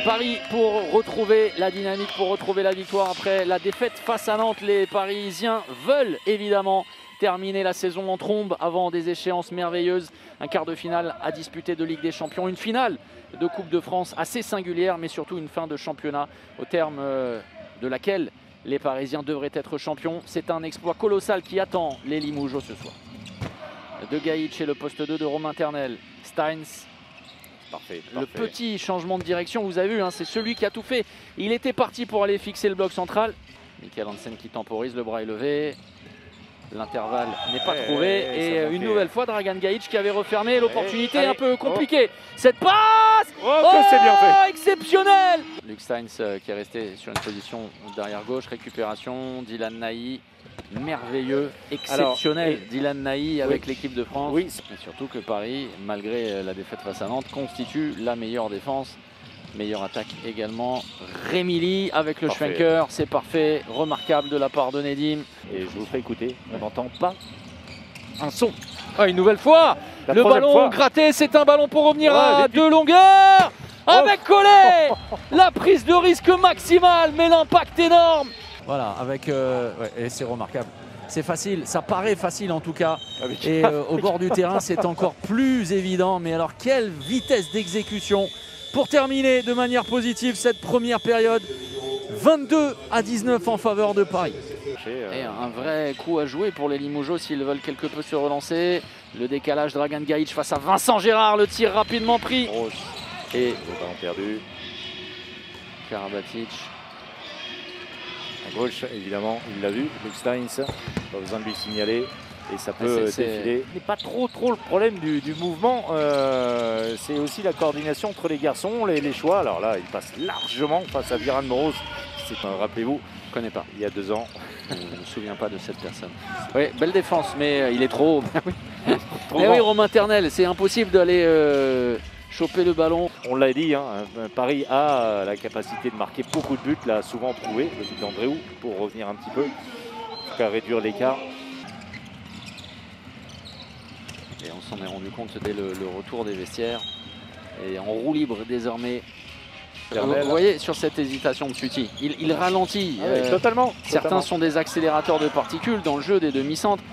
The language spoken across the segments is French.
Paris pour retrouver la dynamique, pour retrouver la victoire après la défaite face à Nantes. Les Parisiens veulent évidemment terminer la saison en trombe avant des échéances merveilleuses. Un quart de finale à disputer de Ligue des Champions, une finale de Coupe de France assez singulière, mais surtout une fin de championnat au terme de laquelle les Parisiens devraient être champions. C'est un exploit colossal qui attend les Limougeaux ce soir. De Gaïtch et le poste 2 de Romain Ternel. Steins. Parfait. Le petit changement de direction, vous avez vu, hein, c'est celui qui a tout fait. Il était parti pour aller fixer le bloc central. Michael Hansen qui temporise, le bras est levé. L'intervalle n'est pas trouvé. Et une nouvelle fois, Dragan Gaïtch qui avait refermé l'opportunité un peu compliquée. Cette passe c'est bien fait. Exceptionnel. Luc Steins qui est resté sur une position derrière gauche. Récupération, Dylan Naï. Merveilleux, exceptionnel. Dylan Naï avec l'équipe de France. Oui. Et surtout que Paris, malgré la défaite face à Nantes, constitue la meilleure défense. Meilleure attaque également. Rémi Lee avec le Schwenker, c'est parfait. Remarquable de la part de Nedim. Et je vous ferai écouter, on n'entend pas un son. Une nouvelle fois, le ballon gratté, c'est un ballon pour revenir à deux longueurs. Avec Collet, la prise de risque maximale, mais l'impact énorme. Voilà, avec et c'est remarquable. C'est facile, ça paraît facile en tout cas. Et au bord du terrain, c'est encore plus évident. Mais alors, quelle vitesse d'exécution pour terminer de manière positive cette première période. 22-19 en faveur de Paris. Et un vrai coup à jouer pour les Limougeaux s'ils veulent quelque peu se relancer. Le décalage, Dragan Gaïtch face à Vincent Gérard, le tir rapidement pris. Et le ballon perdu. Karabatic. À gauche, évidemment, il l'a vu. Luc Steins, pas besoin de lui signaler. Et ça peut défiler. Mais pas trop le problème du mouvement. C'est aussi la coordination entre les garçons, les choix. Alors là, il passe largement face à Viran Moros. Rappelez-vous, je ne connais pas. Il y a 2 ans. Je ne me souviens pas de cette personne. Oui, belle défense, mais il est trop. Trop oui, Romain Ternel, c'est impossible d'aller choper le ballon. On l'a dit, hein, Paris a la capacité de marquer beaucoup de buts, l'a souvent prouvé, le but d'Andréou, pour revenir un petit peu, en tout cas réduire l'écart. Et on s'en est rendu compte dès le retour des vestiaires. Et en roue libre désormais. Vous voyez sur cette hésitation de Suti, il ralentit. Totalement. Certains sont des accélérateurs de particules dans le jeu des demi-centres.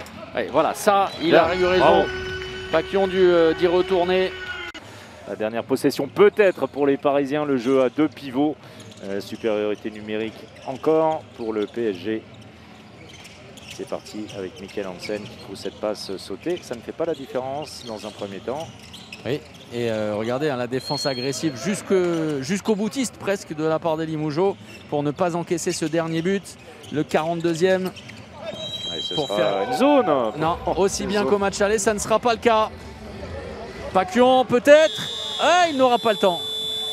Voilà, ça, il a eu raison. Pas qui ont dû d'y retourner. La dernière possession peut-être pour les Parisiens, le jeu à 2 pivots. Supériorité numérique encore pour le PSG. C'est parti avec Michael Hansen qui trouve cette passe sautée. Ça ne fait pas la différence dans un premier temps. Oui, et regardez la défense agressive jusqu'au boutiste presque de la part des Limougeaux pour ne pas encaisser ce dernier but. Le 42e. Pour faire une zone. Non, aussi bien qu'au match aller, ça ne sera pas le cas. Paquion peut-être. Il n'aura pas le temps.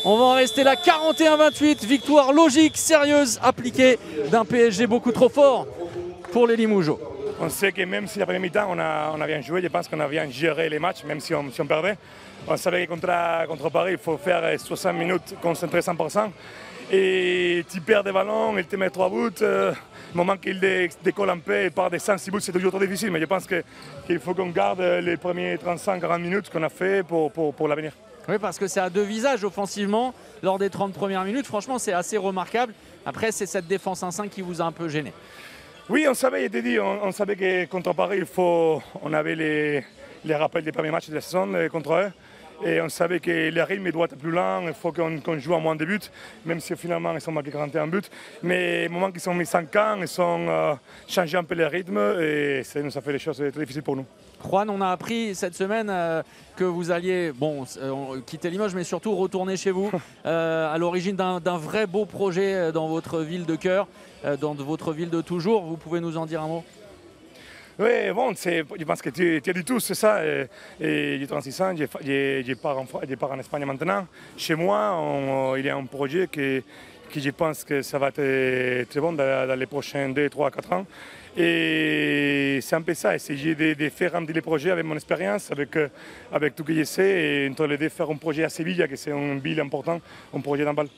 On va en rester là, 41-28. Victoire logique, sérieuse, appliquée d'un PSG beaucoup trop fort pour les Limougeaux. On sait que même si la première mi-temps on a bien joué, je pense qu'on a bien géré les matchs, même si on perdait. On savait que contre Paris, il faut faire 60 minutes concentré 100%. Et tu perds des ballons, il te met 3 buts. Au moment qu'il décolle un peu et part des 5-6 buts, c'est toujours trop difficile. Mais je pense qu'il faut qu'on garde les premiers 35-40 minutes qu'on a fait pour l'avenir. Oui, parce que c'est à 2 visages offensivement. Lors des 30 premières minutes, franchement, c'est assez remarquable. Après, c'est cette défense 1-5 qui vous a un peu gêné. Oui, on savait, on savait que contre Paris, on avait les rappels des premiers matchs de la saison contre eux. Et on savait que le rythme doit être plus lent, il faut qu'on joue à moins de buts, même si finalement ils ont marqué 41 buts. Mais au moment qu'ils ont mis 5 ans, ils ont changé un peu le rythme et ça nous a fait les choses très difficiles pour nous. Juan, on a appris cette semaine que vous alliez quitter Limoges, mais surtout retourner chez vous, à l'origine d'un vrai beau projet dans votre ville de cœur, dans votre ville de toujours. Vous pouvez nous en dire un mot ? Oui, bon, je pense que tu as dit tout, c'est ça. Et j'ai 36 ans, je pars en Espagne maintenant. Chez moi, il y a un projet que je pense que ça va être très bon dans les prochains 2, 3, 4 ans. Et c'est un peu ça, essayer de faire rendre les projets avec mon expérience, avec tout ce que je sais, et entre les deux faire un projet à Séville, qui c'est une ville importante, un projet d'handball.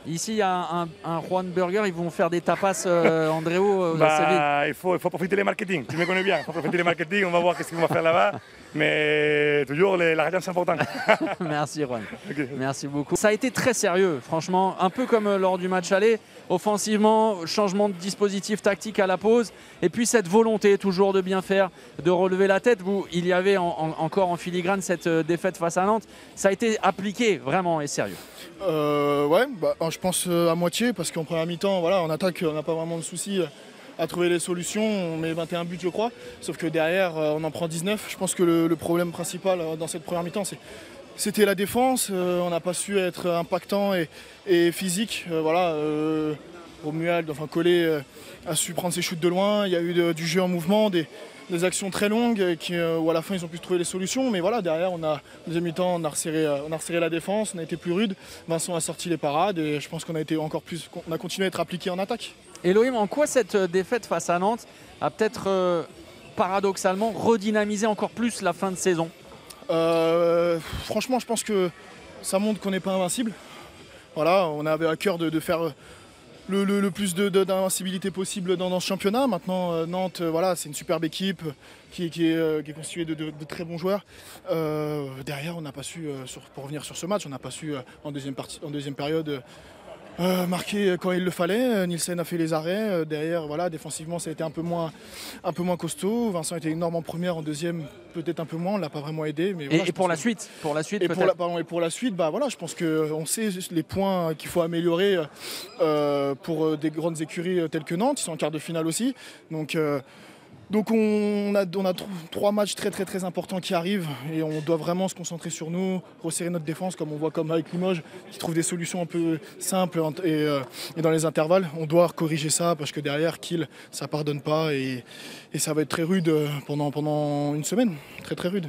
Ici, il y a un Juan Burger, ils vont faire des tapas, Andréou, à Séville. Il faut profiter des marketing, tu me connais bien, il faut profiter des marketing, on va voir ce qu'on va faire là-bas. mais toujours la région c'est important. Merci Juan, Okay. merci beaucoup. Ça a été très sérieux, franchement, un peu comme lors du match aller. Offensivement, changement de dispositif tactique à la pause, et puis cette volonté toujours de bien faire, de relever la tête. Il y avait encore en filigrane cette défaite face à Nantes. Ça a été appliqué vraiment et sérieux. Ouais, je pense à moitié, parce qu'en première mi-temps, voilà, en attaque, on n'a pas vraiment de soucis à trouver les solutions. On met 21 buts, je crois, sauf que derrière, on en prend 19. Je pense que le problème principal dans cette première mi-temps, c'était la défense. On n'a pas su être impactant et physique. Romuald, enfin Collet, a su prendre ses shoots de loin. Il y a eu du jeu en mouvement, des actions très longues où à la fin ils ont pu trouver les solutions. Mais voilà, derrière, en deuxième mi-temps, on a resserré la défense, on a été plus rude. Vincent a sorti les parades et je pense qu'on a été encore plus, on a continué à être appliqué en attaque. Elohim, en quoi cette défaite face à Nantes a peut-être paradoxalement redynamisé encore plus la fin de saison? Franchement, je pense que ça montre qu'on n'est pas invincible. Voilà, on avait à cœur de faire le plus d'invincibilité possible dans ce championnat. Maintenant, Nantes, voilà, c'est une superbe équipe qui est constituée de très bons joueurs. Derrière, on n'a pas su, pour revenir sur ce match, on n'a pas su en deuxième période marquer quand il le fallait. Nielsen a fait les arrêts. Derrière, voilà, défensivement, ça a été un peu moins costaud. Vincent était énorme en première, en deuxième, peut-être un peu moins. On ne l'a pas vraiment aidé. Mais voilà, et pour la suite, pour la suite, voilà, je pense qu'on sait les points qu'il faut améliorer pour des grandes écuries telles que Nantes. Ils sont en quart de finale aussi. Donc on a 3 matchs très importants qui arrivent et on doit vraiment se concentrer sur nous, resserrer notre défense comme on voit comme avec Limoges qui trouve des solutions un peu simples et dans les intervalles. On doit corriger ça parce que derrière Kiel ça pardonne pas et ça va être très rude pendant une semaine, très rude.